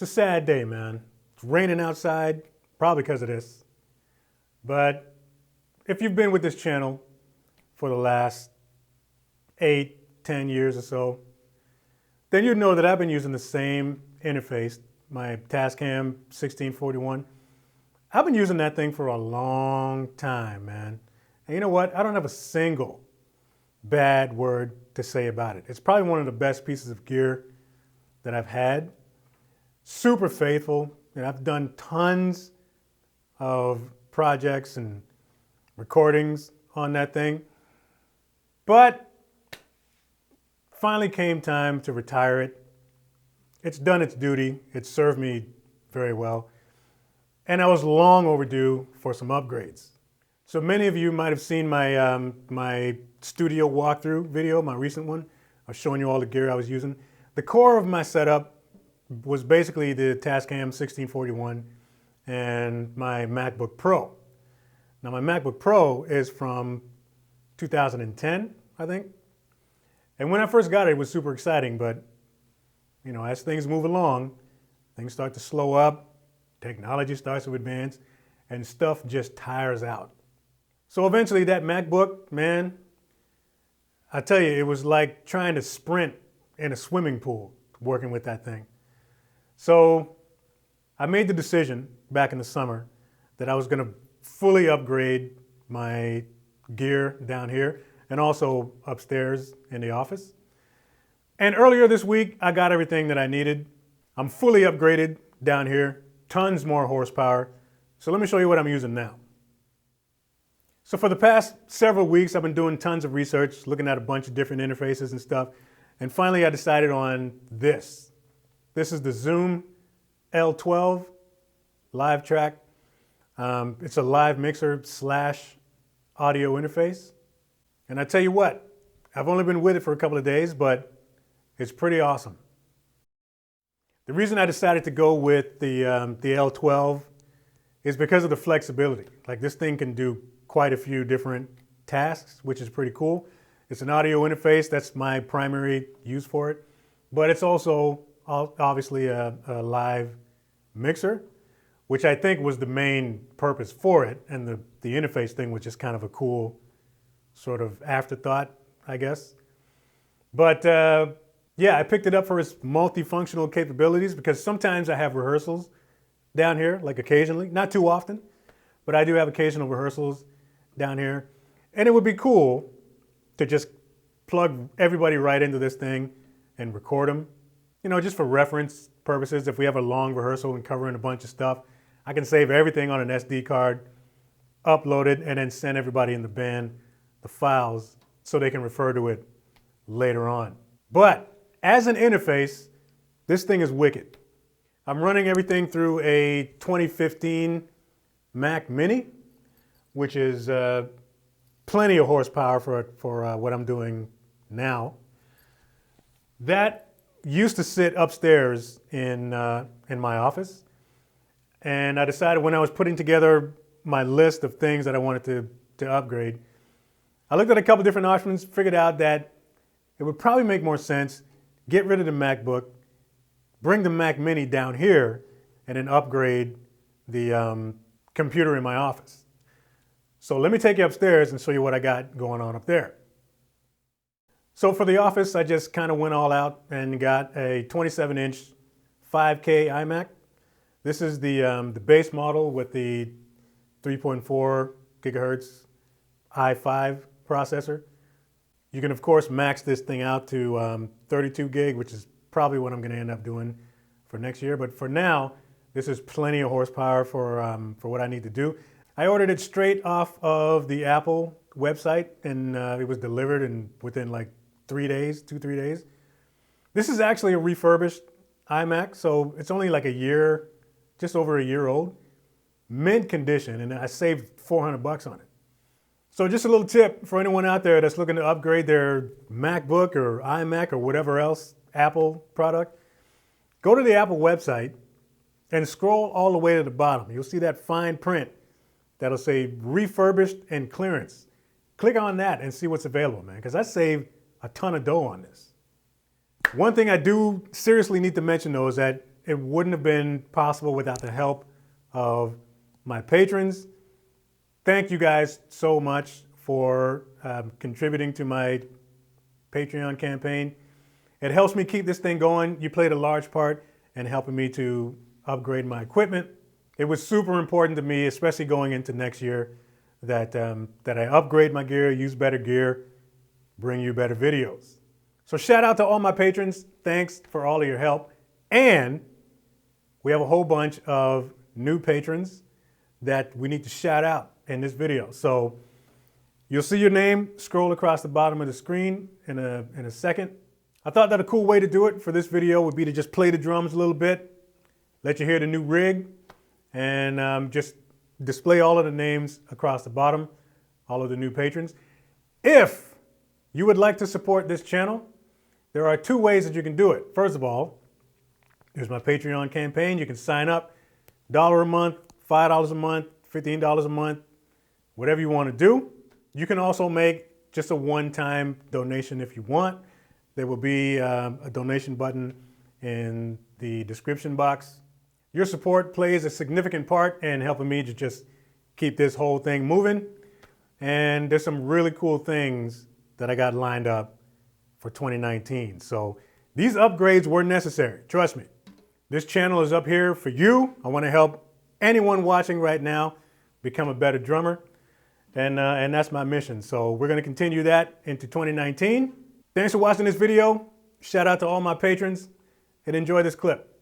sad day, man. It's raining outside, probably because of this. But if you've been with this channel for the last 8-10 years or so, then you'd know that I've been using the same interface, my Tascam 1641. I've been using that thing for a long time, man. And you know what? I don't have a single bad word to say about it. It's probably one of the best pieces of gear that I've had. Super faithful, and I've done tons of projects and recordings on that thing. But finally came time to retire it. It's done its duty. It served me very well. And I was long overdue for some upgrades. So many of you might have seen my, my studio walkthrough video, my recent one. I was showing you all the gear I was using. The core of my setup was basically the Tascam 1641 and my MacBook Pro. Now my MacBook Pro is from 2010, I think. And when I first got it, it was super exciting, but you know, as things move along, things start to slow up, technology starts to advance, and stuff just tires out. So eventually that MacBook, man, I tell you, it was like trying to sprint in a swimming pool working with that thing. So I made the decision back in the summer that I was going to fully upgrade my gear down here and also upstairs in the office. And earlier this week, I got everything that I needed. I'm fully upgraded down here, tons more horsepower. So let me show you what I'm using now. So for the past several weeks, I've been doing tons of research, looking at a bunch of different interfaces and stuff. And finally, I decided on this. This is the Zoom L12 live track. It's a live mixer / audio interface. And I tell you what, I've only been with it for a couple of days, but it's pretty awesome. The reason I decided to go with the L12 is because of the flexibility. Like, this thing can do quite a few different tasks, which is pretty cool. It's an audio interface. That's my primary use for it. But it's also obviously a live mixer, which I think was the main purpose for it. And the interface thing was just kind of a cool sort of afterthought, I guess. But yeah, I picked it up for its multifunctional capabilities because sometimes I have rehearsals down here, like occasionally, not too often, but I do have occasional rehearsals down here. And it would be cool to just plug everybody right into this thing and record them, you know, just for reference purposes. If we have a long rehearsal and covering a bunch of stuff, I can save everything on an SD card, upload it, and then send everybody in the band the files so they can refer to it later on. But as an interface, this thing is wicked. I'm running everything through a 2015 Mac Mini, which is plenty of horsepower for what I'm doing now. That used to sit upstairs in my office. And I decided when I was putting together my list of things that I wanted to upgrade, I looked at a couple different options, figured out that it would probably make more sense, get rid of the MacBook, bring the Mac Mini down here, and then upgrade the computer in my office. So let me take you upstairs and show you what I got going on up there. So for the office, I just kind of went all out and got a 27-inch 5K iMac. This is the base model with the 3.4 gigahertz i5 processor. You can, of course, max this thing out to 32 gig, which is probably what I'm going to end up doing for next year. But for now, this is plenty of horsepower for what I need to do. I ordered it straight off of the Apple website, and it was delivered within like 3 days, 2-3 days. This is actually a refurbished iMac, so it's only like a year, just over a year old. Mint condition, and I saved $400 on it. So just a little tip for anyone out there that's looking to upgrade their MacBook or iMac or whatever else Apple product. Go to the Apple website and scroll all the way to the bottom. You'll see that fine print that'll say refurbished and clearance. Click on that and see what's available, man, because I saved a ton of dough on this. One thing I do seriously need to mention though is that it wouldn't have been possible without the help of my patrons. Thank you guys so much for contributing to my Patreon campaign. It helps me keep this thing going. You played a large part in helping me to upgrade my equipment. It was super important to me, especially going into next year, that I upgrade my gear, use better gear, bring you better videos. So shout out to all my patrons. Thanks for all of your help. And we have a whole bunch of new patrons that we need to shout out in this video. So you'll see your name scroll across the bottom of the screen in a second. I thought that a cool way to do it for this video would be to just play the drums a little bit, let you hear the new rig, and just display all of the names across the bottom, all of the new patrons. If you would like to support this channel, there are two ways that you can do it. First of all, here's my Patreon campaign. You can sign up, $1 a month, $5 a month, $15 a month, whatever you want to do. You can also make just a one-time donation if you want. There will be a donation button in the description box. Your support plays a significant part in helping me to just keep this whole thing moving. And there's some really cool things that I got lined up for 2019. So these upgrades were necessary, trust me. This channel is up here for you. I want to help anyone watching right now become a better drummer. And that's my mission. So we're going to continue that into 2019. Thanks for watching this video. Shout out to all my patrons and enjoy this clip.